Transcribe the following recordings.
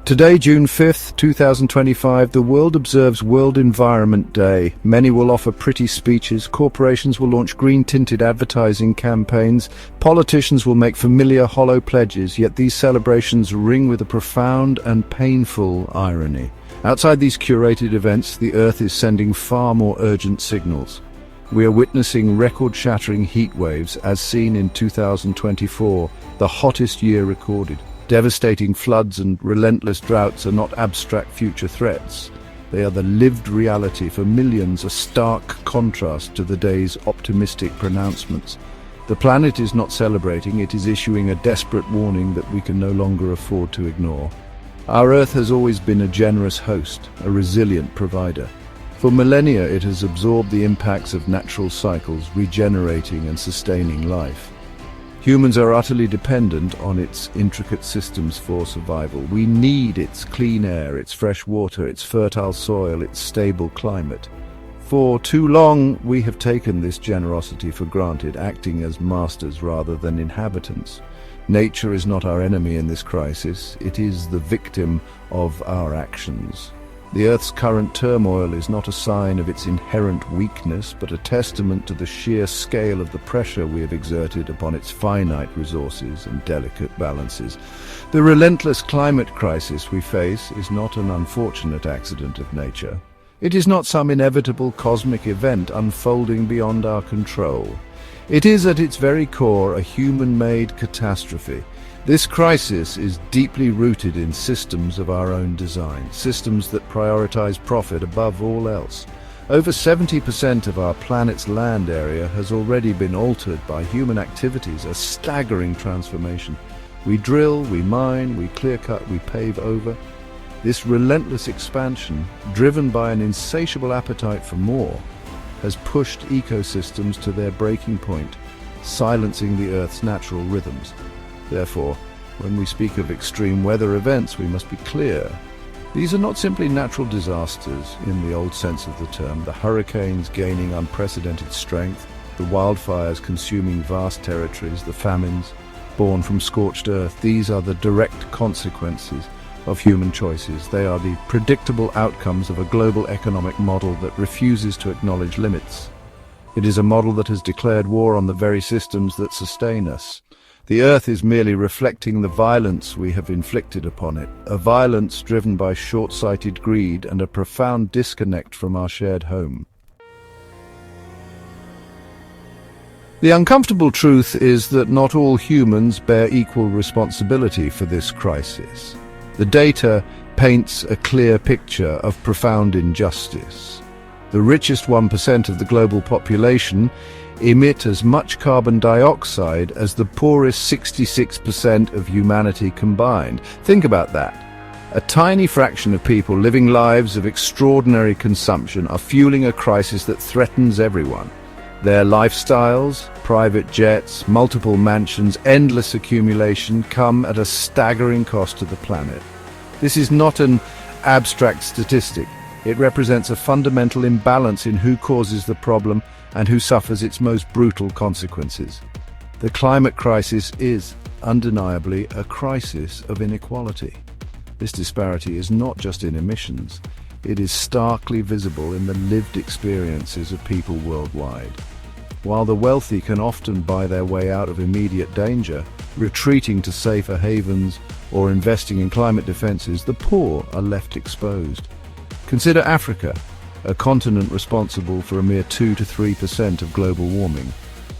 Today, June 5th, 2025, the world observes World Environment Day. Many will offer pretty speeches, corporations will launch green-tinted advertising campaigns, politicians will make familiar hollow pledges, yet these celebrations ring with a profound and painful irony. Outside these curated events, the Earth is sending far more urgent signals. We are witnessing record-shattering heat waves as seen in 2024, the hottest year recorded. Devastating floods and relentless droughts are not abstract future threats. They are the lived reality for millions, a stark contrast to the day's optimistic pronouncements. The planet is not celebrating, it is issuing a desperate warning that we can no longer afford to ignore. Our Earth has always been a generous host, a resilient provider. For millennia, it has absorbed the impacts of natural cycles, regenerating and sustaining life. Humans are utterly dependent on its intricate systems for survival. We need its clean air, its fresh water, its fertile soil, its stable climate. For too long, we have taken this generosity for granted, acting as masters rather than inhabitants. Nature is not our enemy in this crisis, it is the victim of our actions. The Earth's current turmoil is not a sign of its inherent weakness, but a testament to the sheer scale of the pressure we have exerted upon its finite resources and delicate balances. The relentless climate crisis we face is not an unfortunate accident of nature. It is not some inevitable cosmic event unfolding beyond our control. It is at its very core a human-made catastrophe. This crisis is deeply rooted in systems of our own design, systems that prioritize profit above all else. Over 70% of our planet's land area has already been altered by human activities, a staggering transformation. We drill, we mine, we clear-cut, we pave over. This relentless expansion, driven by an insatiable appetite for more, has pushed ecosystems to their breaking point, silencing the Earth's natural rhythms. Therefore, when we speak of extreme weather events, we must be clear. These are not simply natural disasters in the old sense of the term, the hurricanes gaining unprecedented strength, the wildfires consuming vast territories, the famines born from scorched earth. These are the direct consequences of human choices. They are the predictable outcomes of a global economic model that refuses to acknowledge limits. It is a model that has declared war on the very systems that sustain us. The Earth is merely reflecting the violence we have inflicted upon it, a violence driven by short-sighted greed and a profound disconnect from our shared home. The uncomfortable truth is that not all humans bear equal responsibility for this crisis. The data paints a clear picture of profound injustice. The richest 1% of the global population emit as much carbon dioxide as the poorest 66% of humanity combined. Think about that. A tiny fraction of people living lives of extraordinary consumption are fueling a crisis that threatens everyone. Their lifestyles, private jets, multiple mansions, endless accumulation come at a staggering cost to the planet. This is not an abstract statistic. It represents a fundamental imbalance in who causes the problem and who suffers its most brutal consequences. The climate crisis is, undeniably, a crisis of inequality. This disparity is not just in emissions, it is starkly visible in the lived experiences of people worldwide. While the wealthy can often buy their way out of immediate danger, retreating to safer havens or investing in climate defenses, the poor are left exposed. Consider Africa, a continent responsible for a mere 2 to 3% of global warming.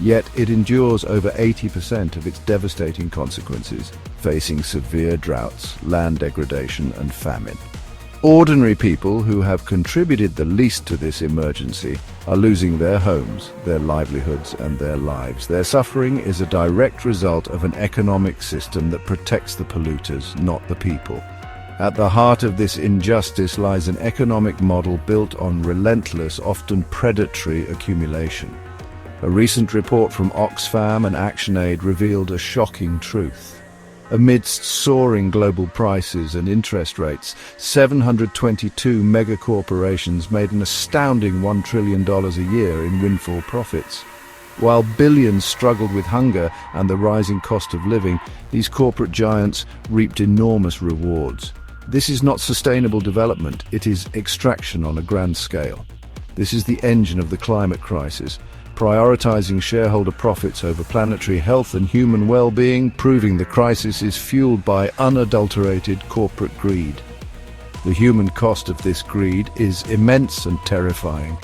Yet it endures over 80% of its devastating consequences, facing severe droughts, land degradation and famine. Ordinary people who have contributed the least to this emergency are losing their homes, their livelihoods and their lives. Their suffering is a direct result of an economic system that protects the polluters, not the people. At the heart of this injustice lies an economic model built on relentless, often predatory accumulation. A recent report from Oxfam and ActionAid revealed a shocking truth. Amidst soaring global prices and interest rates, 722 megacorporations made an astounding $1 trillion a year in windfall profits. While billions struggled with hunger and the rising cost of living, these corporate giants reaped enormous rewards. This is not sustainable development, it is extraction on a grand scale. This is the engine of the climate crisis, prioritizing shareholder profits over planetary health and human well-being, proving the crisis is fueled by unadulterated corporate greed. The human cost of this greed is immense and terrifying.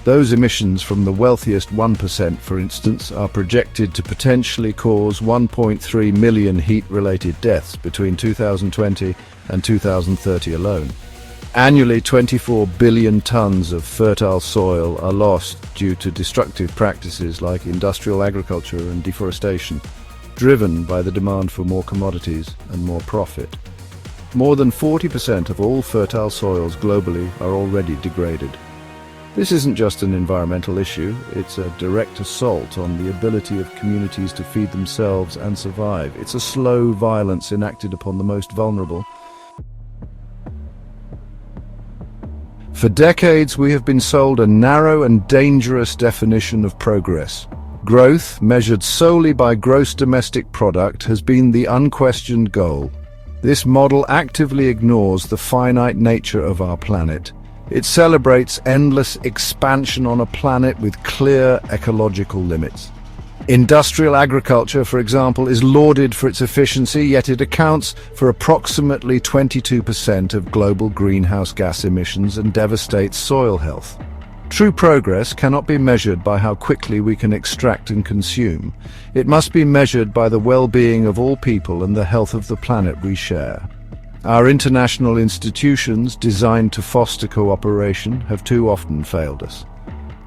Those emissions from the wealthiest 1%, for instance, are projected to potentially cause 1.3 million heat-related deaths between 2020 and 2030 alone. Annually, 24 billion tons of fertile soil are lost due to destructive practices like industrial agriculture and deforestation, driven by the demand for more commodities and more profit. More than 40% of all fertile soils globally are already degraded. This isn't just an environmental issue, it's a direct assault on the ability of communities to feed themselves and survive. It's a slow violence enacted upon the most vulnerable. For decades, we have been sold a narrow and dangerous definition of progress. Growth, measured solely by gross domestic product, has been the unquestioned goal. This model actively ignores the finite nature of our planet. It celebrates endless expansion on a planet with clear ecological limits. Industrial agriculture, for example, is lauded for its efficiency, yet it accounts for approximately 22% of global greenhouse gas emissions and devastates soil health. True progress cannot be measured by how quickly we can extract and consume. It must be measured by the well-being of all people and the health of the planet we share. Our international institutions, designed to foster cooperation, have too often failed us.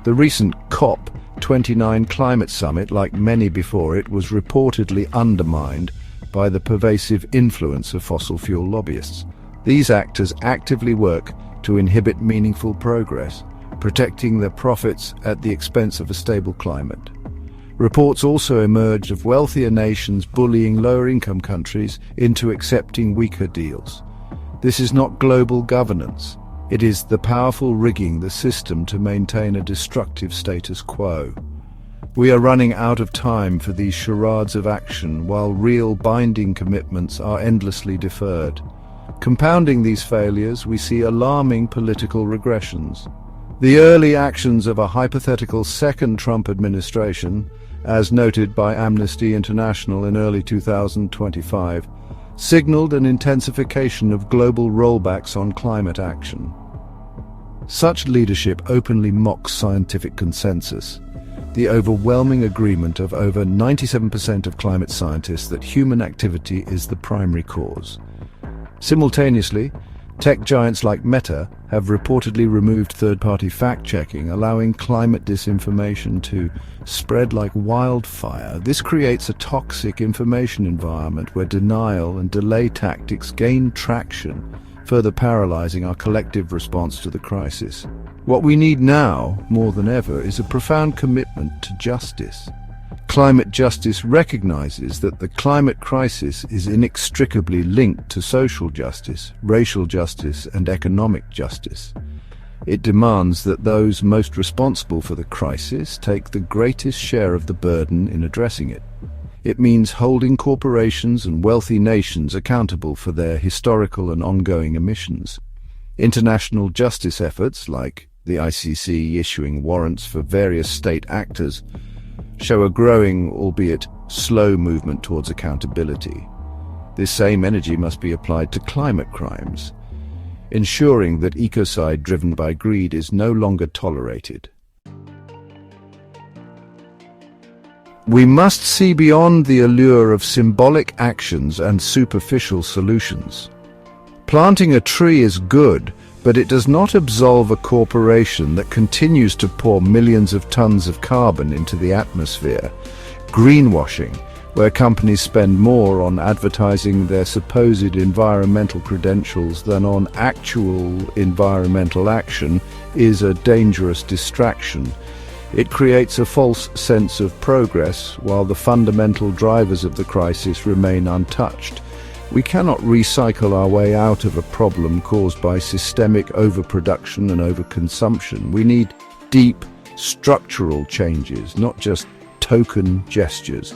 The recent COP29 climate summit, like many before it, was reportedly undermined by the pervasive influence of fossil fuel lobbyists. These actors actively work to inhibit meaningful progress, protecting their profits at the expense of a stable climate. Reports also emerged of wealthier nations bullying lower-income countries into accepting weaker deals. This is not global governance. It is the powerful rigging the system to maintain a destructive status quo. We are running out of time for these charades of action, while real binding commitments are endlessly deferred. Compounding these failures, we see alarming political regressions. The early actions of a hypothetical second Trump administration, as noted by Amnesty International in early 2025, signaled an intensification of global rollbacks on climate action. Such leadership openly mocks scientific consensus, the overwhelming agreement of over 97% of climate scientists that human activity is the primary cause. Simultaneously, tech giants like Meta have reportedly removed third-party fact-checking, allowing climate disinformation to spread like wildfire. This creates a toxic information environment where denial and delay tactics gain traction, further paralyzing our collective response to the crisis. What we need now, more than ever, is a profound commitment to justice. Climate justice recognizes that the climate crisis is inextricably linked to social justice, racial justice, and economic justice. It demands that those most responsible for the crisis take the greatest share of the burden in addressing it. It means holding corporations and wealthy nations accountable for their historical and ongoing emissions. International justice efforts, like the ICC issuing warrants for various state actors, show a growing, albeit slow, movement towards accountability. This same energy must be applied to climate crimes, ensuring that ecocide driven by greed is no longer tolerated. We must see beyond the allure of symbolic actions and superficial solutions. Planting a tree is good, but it does not absolve a corporation that continues to pour millions of tons of carbon into the atmosphere. Greenwashing, where companies spend more on advertising their supposed environmental credentials than on actual environmental action, is a dangerous distraction. It creates a false sense of progress, while the fundamental drivers of the crisis remain untouched. We cannot recycle our way out of a problem caused by systemic overproduction and overconsumption. We need deep, structural changes, not just token gestures.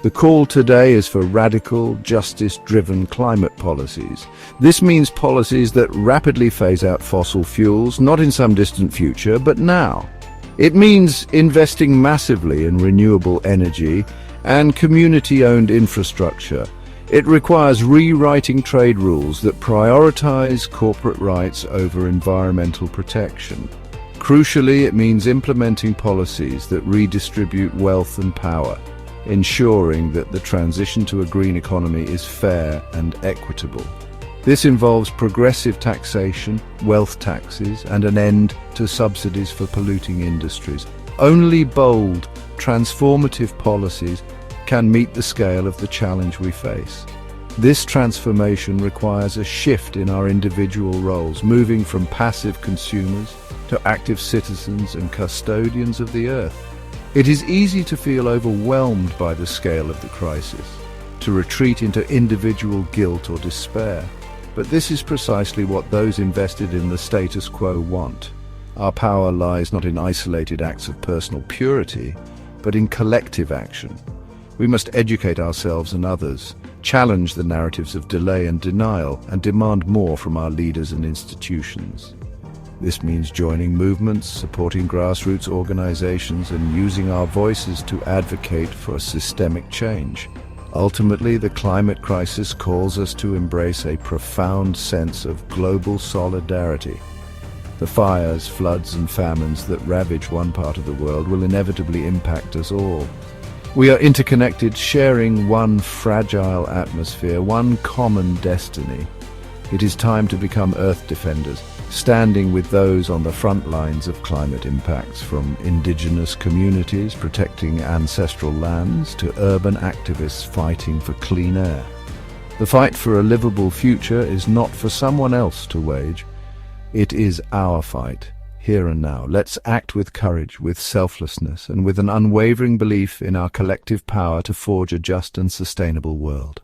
The call today is for radical, justice-driven climate policies. This means policies that rapidly phase out fossil fuels, not in some distant future, but now. It means investing massively in renewable energy and community-owned infrastructure. It requires rewriting trade rules that prioritize corporate rights over environmental protection. Crucially, it means implementing policies that redistribute wealth and power, ensuring that the transition to a green economy is fair and equitable. This involves progressive taxation, wealth taxes, and an end to subsidies for polluting industries. Only bold, transformative policies can meet the scale of the challenge we face. This transformation requires a shift in our individual roles, moving from passive consumers to active citizens and custodians of the earth. It is easy to feel overwhelmed by the scale of the crisis, to retreat into individual guilt or despair. But this is precisely what those invested in the status quo want. Our power lies not in isolated acts of personal purity, but in collective action. We must educate ourselves and others, challenge the narratives of delay and denial, and demand more from our leaders and institutions. This means joining movements, supporting grassroots organizations, and using our voices to advocate for systemic change. Ultimately, the climate crisis calls us to embrace a profound sense of global solidarity. The fires, floods, and famines that ravage one part of the world will inevitably impact us all. We are interconnected, sharing one fragile atmosphere, one common destiny. It is time to become Earth defenders, standing with those on the front lines of climate impacts, from indigenous communities protecting ancestral lands to urban activists fighting for clean air. The fight for a livable future is not for someone else to wage. It is our fight, here and now. Let's act with courage, with selflessness, and with an unwavering belief in our collective power to forge a just and sustainable world.